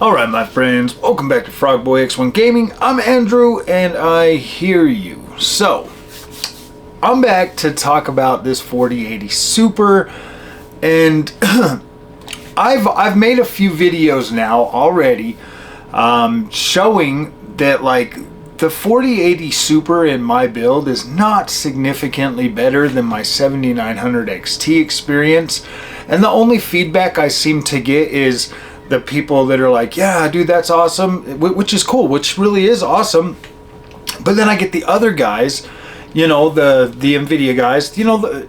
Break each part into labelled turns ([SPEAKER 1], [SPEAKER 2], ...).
[SPEAKER 1] Alright my friends, welcome back to Frogboy X1 Gaming. I'm Andrew and I hear you. So, I'm back to talk about this 4080 Super, and I've made a few videos now already showing that like the 4080 Super in my build is not significantly better than my 7900 XT experience, and the only feedback I seem to get is the people that are like, yeah, dude, that's awesome, which is cool, which really is awesome. But then I get the other guys, you know, the Nvidia guys, you know,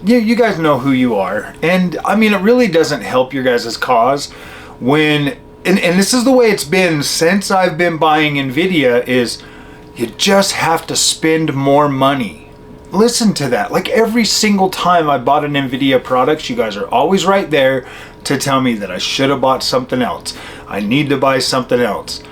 [SPEAKER 1] you guys know who you are. And I mean, it really doesn't help your guys' cause when, and this is the way it's been since I've been buying Nvidia, is you just have to spend more money. Listen to that. Like every single time I bought an Nvidia product, you guys are always right there to tell me that I should have bought something else. I need to buy something else.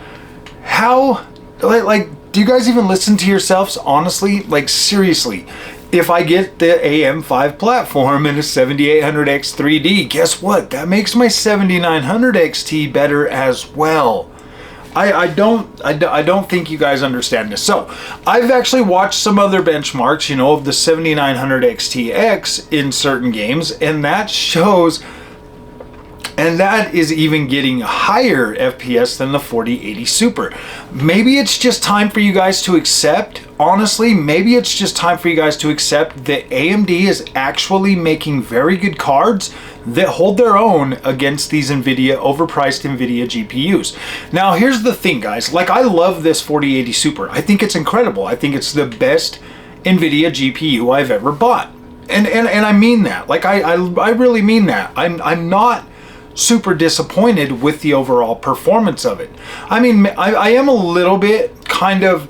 [SPEAKER 1] How, like, do you guys even listen to yourselves? Honestly, like seriously, if I get the AM5 platform and a 7800X 3D, guess what? That makes my 7900 XT better as well. I don't think you guys understand this. So I've actually watched some other benchmarks, you know, of the 7900 XTX in certain games, and that shows, and that is even getting higher FPS than the 4080 Super. Maybe it's just time for you guys to accept, honestly, maybe it's just time for you guys to accept that AMD is actually making very good cards that hold their own against these Nvidia, overpriced Nvidia GPUs. Now, here's the thing, guys. Like, I love this 4080 Super. I think it's incredible. I think it's the best Nvidia GPU I've ever bought. And I mean that. Like, I really mean that. I'm not super disappointed with the overall performance of it. I mean, I am a little bit kind of,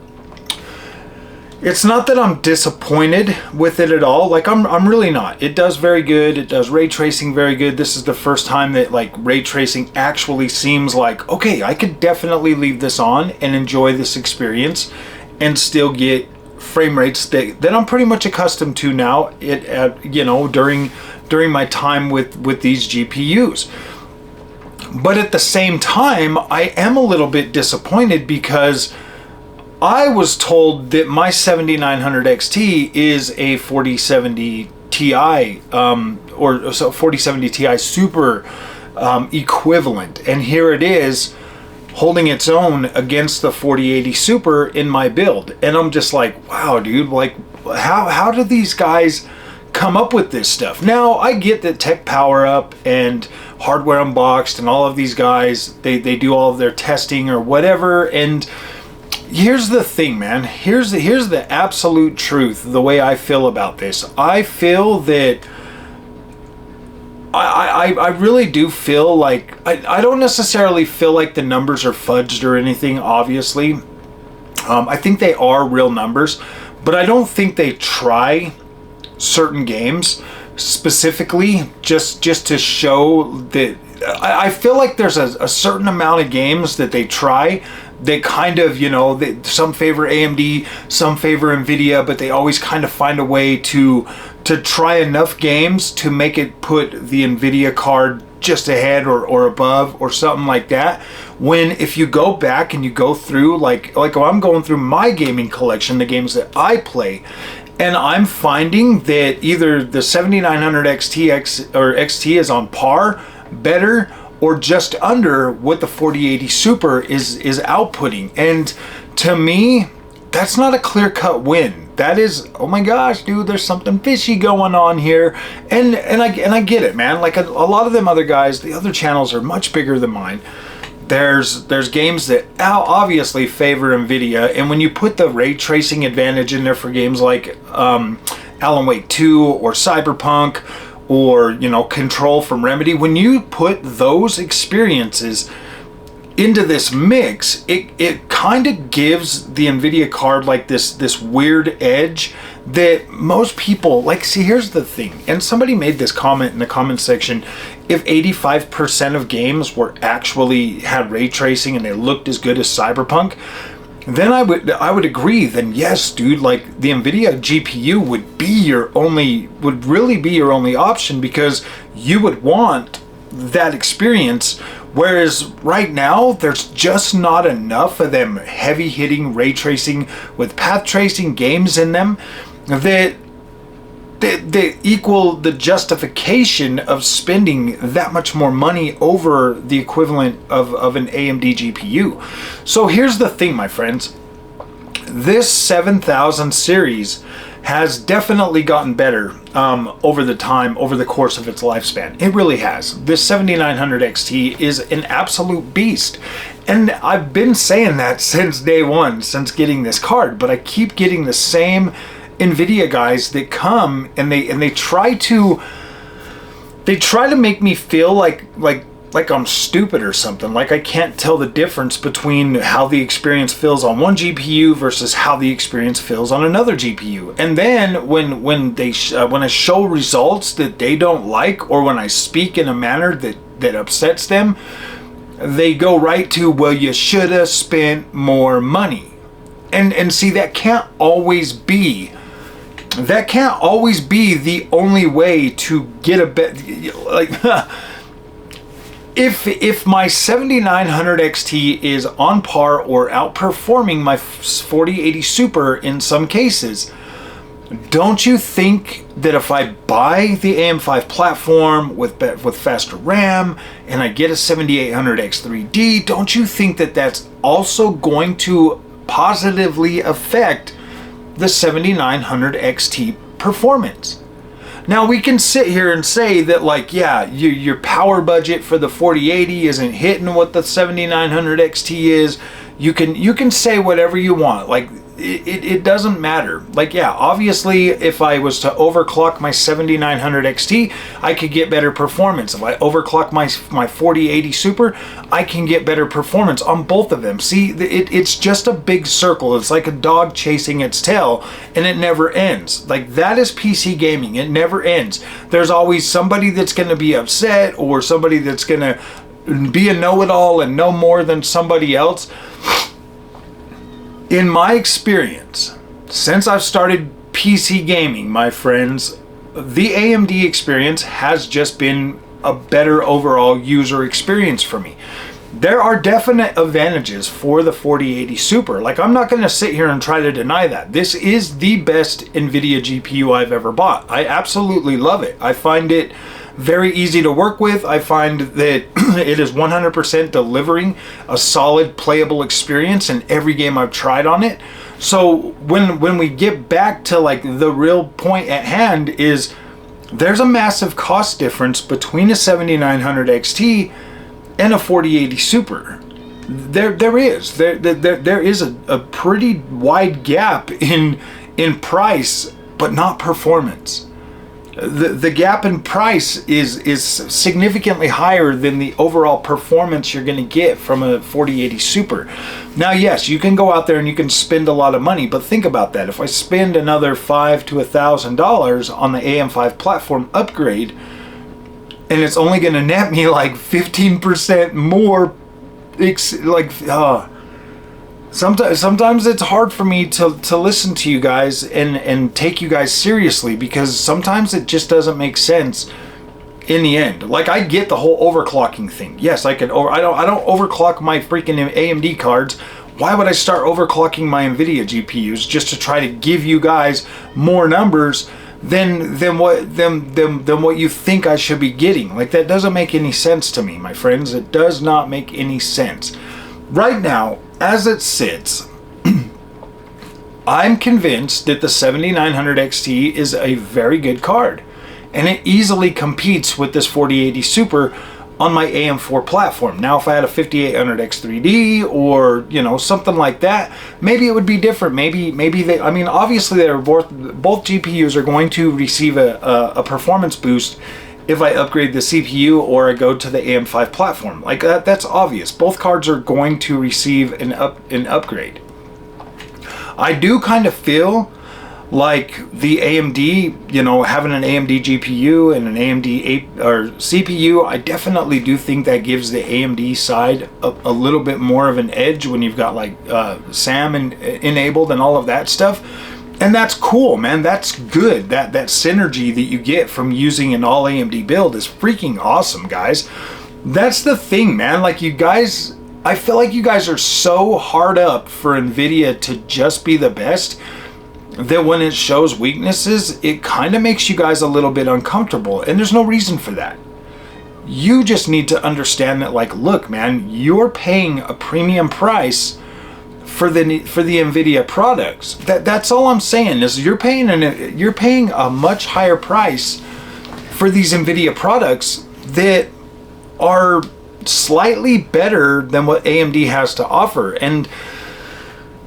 [SPEAKER 1] it's not that I'm disappointed with it at all. Like, I'm really not. It does very good. It does ray tracing very good. This is the first time that like ray tracing actually seems like, okay, I could definitely leave this on and enjoy this experience and still get frame rates that I'm pretty much accustomed to now, you know, during my time with these GPUs. But at the same time, I am a little bit disappointed because I was told that my 7900 XT is a 4070 Ti, or so 4070 Ti Super equivalent, and here it is holding its own against the 4080 Super in my build, and I'm just like, wow, dude, like how do these guys come up with this stuff? Now, I get that Tech Power Up and Hardware Unboxed and all of these guys, they do all of their testing or whatever, and here's the thing, man. Here's the absolute truth, the way I feel about this. I feel that I really do feel like, I don't necessarily feel like the numbers are fudged or anything, obviously. I think they are real numbers, but I don't think they try certain games specifically just to show that. I feel like there's a certain amount of games that they try that kind of, you know, some favor AMD, some favor Nvidia, but they always kind of find a way to try enough games to make it put the Nvidia card just ahead or above or something like that. When if you go back and you go through, like I'm going through my gaming collection, the games that I play, and I'm finding that either the 7900 XTX or XT is on par, better, or just under what the 4080 Super is outputting. And to me, that's not a clear-cut win. That is, oh my gosh, dude, there's something fishy going on here. And I get it, man. Like a lot of them other guys, the other channels are much bigger than mine. There's games that obviously favor Nvidia, and when you put the ray tracing advantage in there for games like Alan Wake 2 or Cyberpunk, or, you know, Control from Remedy, when you put those experiences into this mix, it kind of gives the Nvidia card like this weird edge that most people like. See, here's the thing, and somebody made this comment in the comment section: if 85% of games were actually had ray tracing and they looked as good as Cyberpunk, then I would agree. Then yes, dude, like the Nvidia GPU would really be your only option, because you would want that experience. Whereas right now, there's just not enough of them heavy hitting ray tracing with path tracing games in them that they equal the justification of spending that much more money over the equivalent of an AMD GPU. So here's the thing, my friends. This 7000 series has definitely gotten better over the course of its lifespan. It really has. This 7900 XT is an absolute beast. And I've been saying that since day one, since getting this card, but I keep getting the same Nvidia guys that come and they try to make me feel like I'm stupid or something, like I can't tell the difference between how the experience feels on one GPU versus how the experience feels on another GPU. And then when I show results that they don't like, or when I speak in a manner that upsets them, they go right to, well, you should have spent more money. And see, that can't always be the only way to get a bet. Like, if my 7900 XT is on par or outperforming my 4080 Super in some cases, don't you think that if I buy the AM5 platform with faster RAM and I get a 7800 X3D, don't you think that that's also going to positively affect the 7900 XT performance? Now, we can sit here and say that, like, yeah, your power budget for the 4080 isn't hitting what the 7900 XT is. You can say whatever you want. Like, it doesn't matter. Like, yeah, obviously, if I was to overclock my 7900 XT, I could get better performance. If I overclock my 4080 Super, I can get better performance on both of them. See, it's just a big circle. It's like a dog chasing its tail, and it never ends. Like, that is PC gaming. It never ends. There's always somebody that's going to be upset, or somebody that's going to be a know-it-all and know more than somebody else. In my experience, since I've started PC gaming, my friends, the AMD experience has just been a better overall user experience for me. There are definite advantages for the 4080 Super. Like, I'm not going to sit here and try to deny that. This is the best Nvidia GPU I've ever bought. I absolutely love it. I find it very easy to work with. I find that it is 100% delivering a solid playable experience in every game I've tried on it. So when we get back to, like, the real point at hand, is there's a massive cost difference between a 7900 XT and a 4080 Super. There is a pretty wide gap in price, but not performance. The gap in price is significantly higher than the overall performance you're going to get from a 4080 Super. Now, yes, you can go out there and you can spend a lot of money, but think about that. If I spend another $500 to $1,000 on the AM5 platform upgrade, and it's only going to net me like 15% more, sometimes it's hard for me to listen to you guys and take you guys seriously, because sometimes it just doesn't make sense in the end. Like, I get the whole overclocking thing. Yes, I don't overclock my freaking AMD cards. Why would I start overclocking my Nvidia GPUs just to try to give you guys more numbers than what you think I should be getting? Like, that doesn't make any sense to me, my friends. It does not make any sense. Right now, as it sits, I'm convinced that the 7900 XT is a very good card, and it easily competes with this 4080 Super on my AM4 platform. Now, if I had a 5800 X3D or, you know, something like that, maybe it would be different. Maybe they, I mean, obviously they're both GPUs are going to receive a performance boost if I upgrade the CPU or I go to the AM5 platform. Like, that's obvious. Both cards are going to receive an upgrade. I do kind of feel like the AMD, you know, having an AMD GPU and an AMD CPU, I definitely do think that gives the AMD side a little bit more of an edge when you've got, like, SAM enabled and all of that stuff. And that's cool, man. That's good. That synergy that you get from using an all AMD build is freaking awesome, guys. That's the thing, man. Like, you guys, I feel like you guys are so hard up for Nvidia to just be the best that when it shows weaknesses, it kind of makes you guys a little bit uncomfortable. And there's no reason for that. You just need to understand that, like, look, man, you're paying a premium price for the Nvidia products. That's all I'm saying is you're paying a much higher price for these Nvidia products that are slightly better than what AMD has to offer. And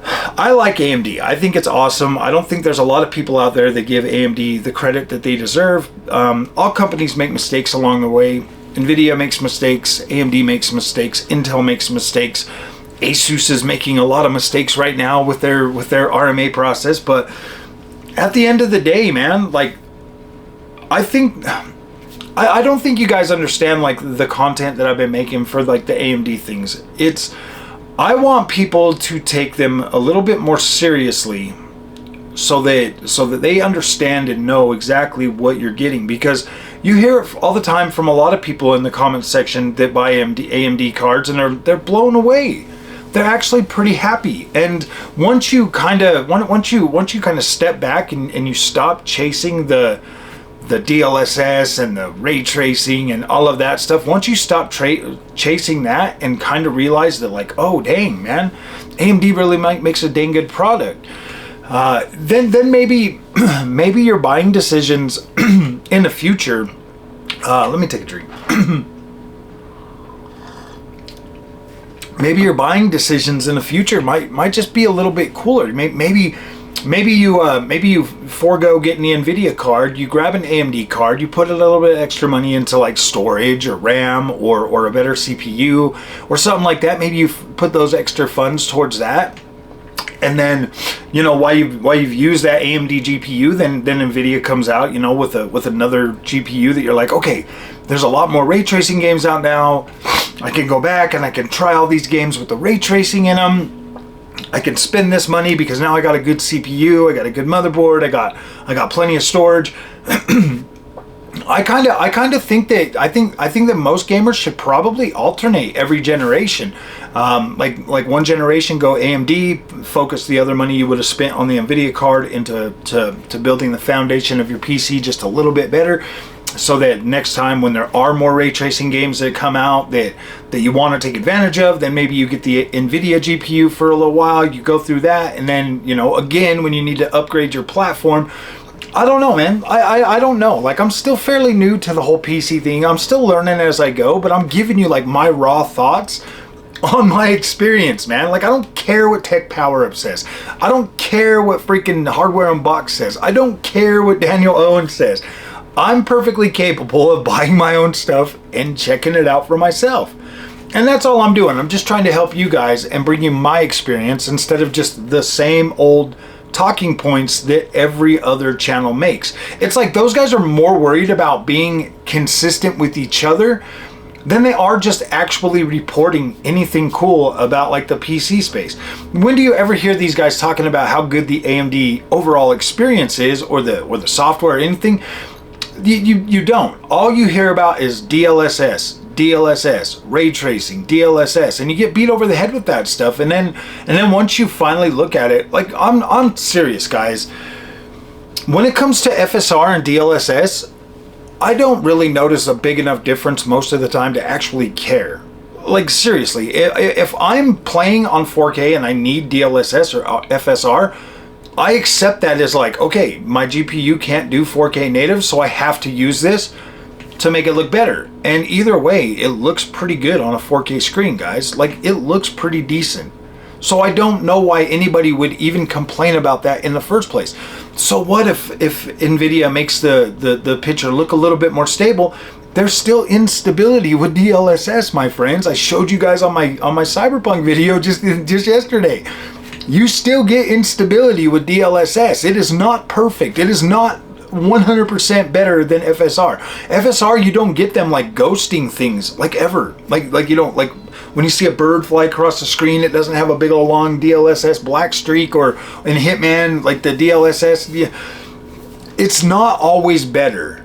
[SPEAKER 1] I like AMD. I think it's awesome. I don't think there's a lot of people out there that give AMD the credit that they deserve. All companies make mistakes along the way. Nvidia makes mistakes, AMD makes mistakes, Intel makes mistakes. Asus is making a lot of mistakes right now with their RMA process, but at the end of the day, man, like, I don't think you guys understand, like, the content that I've been making for, like, the AMD things. I want people to take them a little bit more seriously so that they understand and know exactly what you're getting, because you hear it all the time from a lot of people in the comment section that buy AMD cards, and they're blown away. They're actually pretty happy. And once you kind of step back and you stop chasing the DLSS and the ray tracing and all of that stuff, once you stop chasing that and kind of realize that, like, oh dang, man, AMD really makes a dang good product, then maybe your buying decisions in the future, let me take a drink. Maybe your buying decisions in the future might just be a little bit cooler. Maybe you forego getting the Nvidia card, you grab an AMD card, you put a little bit extra money into, like, storage or RAM or a better CPU or something like that. Maybe you put those extra funds towards that, and then, you know, while you've used that AMD GPU, then Nvidia comes out, you know, with another GPU that you're like, okay, there's a lot more ray tracing games out now. I can go back and I can try all these games with the ray tracing in them. I can spend this money because now I got a good CPU, I got a good motherboard, I got plenty of storage. I kind of think that most gamers should probably alternate every generation. Like one generation go AMD, focus the other money you would have spent on the Nvidia card into building the foundation of your PC just a little bit better, so that next time when there are more ray tracing games that come out that you want to take advantage of, then maybe you get the Nvidia GPU for a little while, you go through that, and then, you know, again, when you need to upgrade your platform. I don't know, man. I don't know. Like, I'm still fairly new to the whole PC thing. I'm still learning as I go, but I'm giving you, like, my raw thoughts on my experience, man. Like, I don't care what Tech Power Up says. I don't care what freaking Hardware Unboxed says. I don't care what Daniel Owen says. I'm perfectly capable of buying my own stuff and checking it out for myself. And that's all I'm doing. I'm just trying to help you guys and bring you my experience instead of just the same old talking points that every other channel makes. It's like those guys are more worried about being consistent with each other than they are just actually reporting anything cool about, like, the PC space. When do you ever hear these guys talking about how good the AMD overall experience is, or the software or anything? You don't. All you hear about is DLSS, ray tracing, DLSS, and you get beat over the head with that stuff. And then once you finally look at it, like, I'm serious, guys. When it comes to FSR and DLSS, I don't really notice a big enough difference most of the time to actually care. Like, seriously, if I'm playing on 4K and I need DLSS or FSR, I accept that as, like, okay, my GPU can't do 4K native, so I have to use this to make it look better. And either way, it looks pretty good on a 4K screen, guys. Like, it looks pretty decent. So I don't know why anybody would even complain about that in the first place. So what if Nvidia makes the picture look a little bit more stable? There's still instability with DLSS, my friends. I showed you guys on my Cyberpunk video just yesterday. You still get instability with DLSS. It is not perfect. It is not 100% better than FSR. FSR, you don't get them, like, ghosting things, like, ever. Like you don't, like, when you see a bird fly across the screen, it doesn't have a big old long DLSS black streak, or in Hitman, like the DLSS, it's not always better.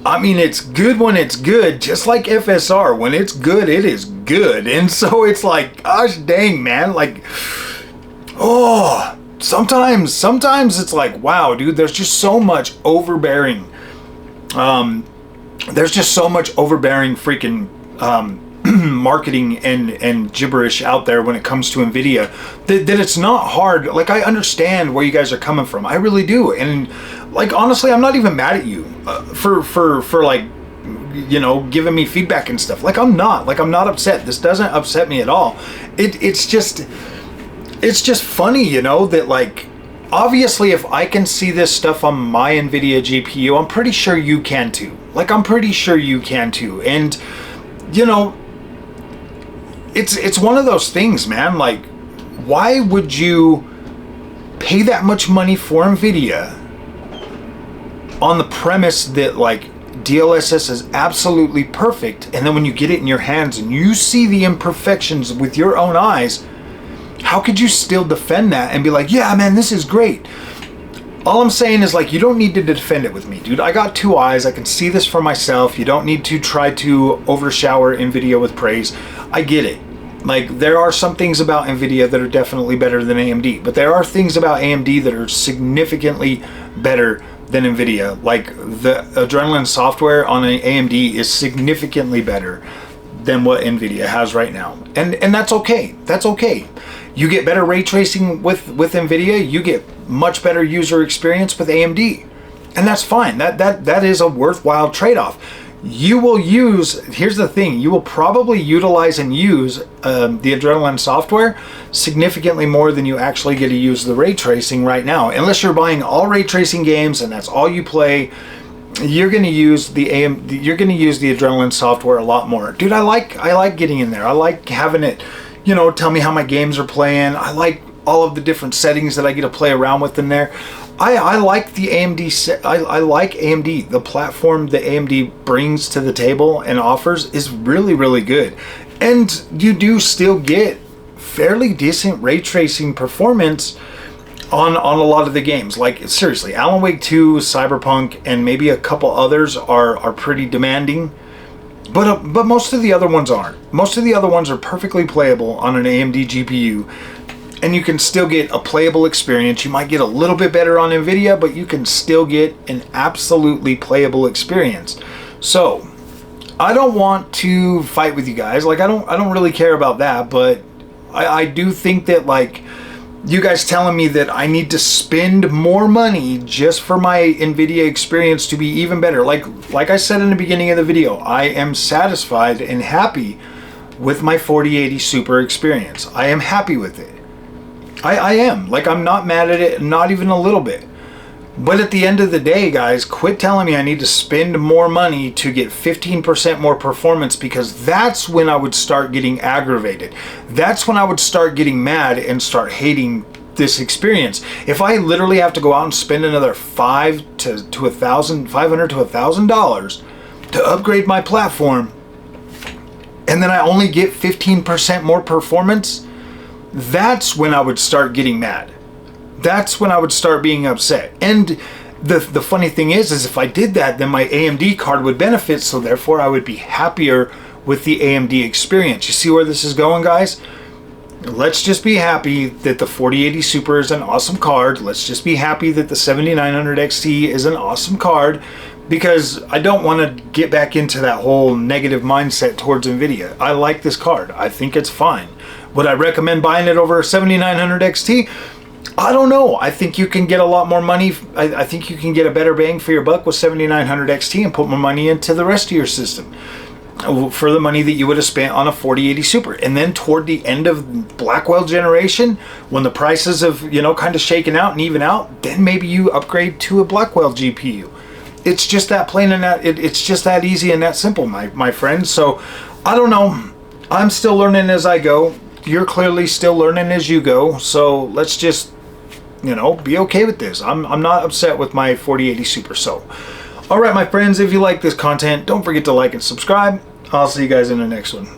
[SPEAKER 1] I mean, it's good when it's good, just like FSR. When it's good, it is good. And so it's like, gosh dang, man, like, oh, sometimes it's like, wow, dude, there's just so much overbearing, there's just so much overbearing freaking marketing and gibberish out there when it comes to Nvidia that it's not hard. Like, I understand where you guys are coming from, I really do. And like, honestly, I'm not even mad at you for like, you know, giving me feedback and stuff. Like, I'm not upset. This doesn't upset me at all. It's just funny, you know, that like, obviously if I can see this stuff on my Nvidia GPU, I'm pretty sure you can too. Like, I'm pretty sure you can too. And you know, it's one of those things, man. Like, why would you pay that much money for Nvidia on the premise that like DLSS is absolutely perfect, and then when you get it in your hands and you see the imperfections with your own eyes, how could you still defend that and be like, yeah, man, this is great? All I'm saying is, like, you don't need to defend it with me, dude. I got two eyes. I can see this for myself. You don't need to try to overshower Nvidia with praise. I get it. Like, there are some things about Nvidia that are definitely better than AMD, but there are things about AMD that are significantly better than Nvidia. Like, the Adrenaline software on an AMD is significantly better than what Nvidia has right now. And that's okay. That's okay. You get better ray tracing with Nvidia, you get much better user experience with AMD. And that's fine. That is a worthwhile trade-off. You will use, here's the thing, you will probably utilize and use the Adrenaline software significantly more than you actually get to use the ray tracing right now. Unless you're buying all ray tracing games and that's all you play, you're going to use the Adrenaline software a lot more. Dude, I like getting in there. I like having it, you know, tell me how my games are playing. I like all of the different settings that I get to play around with in there. I like the AMD. I like AMD. The platform that AMD brings to the table and offers is really, really good. And you do still get fairly decent ray tracing performance on a lot of the games. Like, seriously, Alan Wake 2, Cyberpunk, and maybe a couple others are pretty demanding. But most of the other ones aren't. Most of the other ones are perfectly playable on an AMD GPU. And you can still get a playable experience. You might get a little bit better on Nvidia, but you can still get an absolutely playable experience. So, I don't want to fight with you guys. Like, I don't really care about that, but I do think that, like, you guys telling me that I need to spend more money just for my Nvidia experience to be even better. Like I said in the beginning of the video, I am satisfied and happy with my 4080 Super experience. I am happy with it. I am. Like, I'm not mad at it, not even a little bit. But at the end of the day, guys, quit telling me I need to spend more money to get 15% more performance, because that's when I would start getting aggravated. That's when I would start getting mad and start hating this experience. If I literally have to go out and spend another $500 to $1,000 to upgrade my platform, and then I only get 15% more performance, that's when I would start getting mad. That's when I would start being upset. And the funny thing is if I did that, then my AMD card would benefit, so therefore I would be happier with the AMD experience. You see where this is going, guys? Let's just be happy that the 4080 Super is an awesome card. Let's just be happy that the 7900 XT is an awesome card, because I don't want to get back into that whole negative mindset towards Nvidia. I like this card. I think it's fine. Would I recommend buying it over a 7900 XT? I don't know. I think you can get a lot more money. I think you can get a better bang for your buck with 7900 XT and put more money into the rest of your system for the money that you would have spent on a 4080 Super. And then toward the end of Blackwell generation, when the prices have, you know, kind of shaken out and even out, then maybe you upgrade to a Blackwell GPU. It's just that plain and that it's just that easy and that simple, my friends. So I don't know. I'm still learning as I go. You're clearly still learning as you go. So let's just, you know, be okay with this. I'm not upset with my 4080 Super. So, all right, my friends, if you like this content, don't forget to like and subscribe. I'll see you guys in the next one.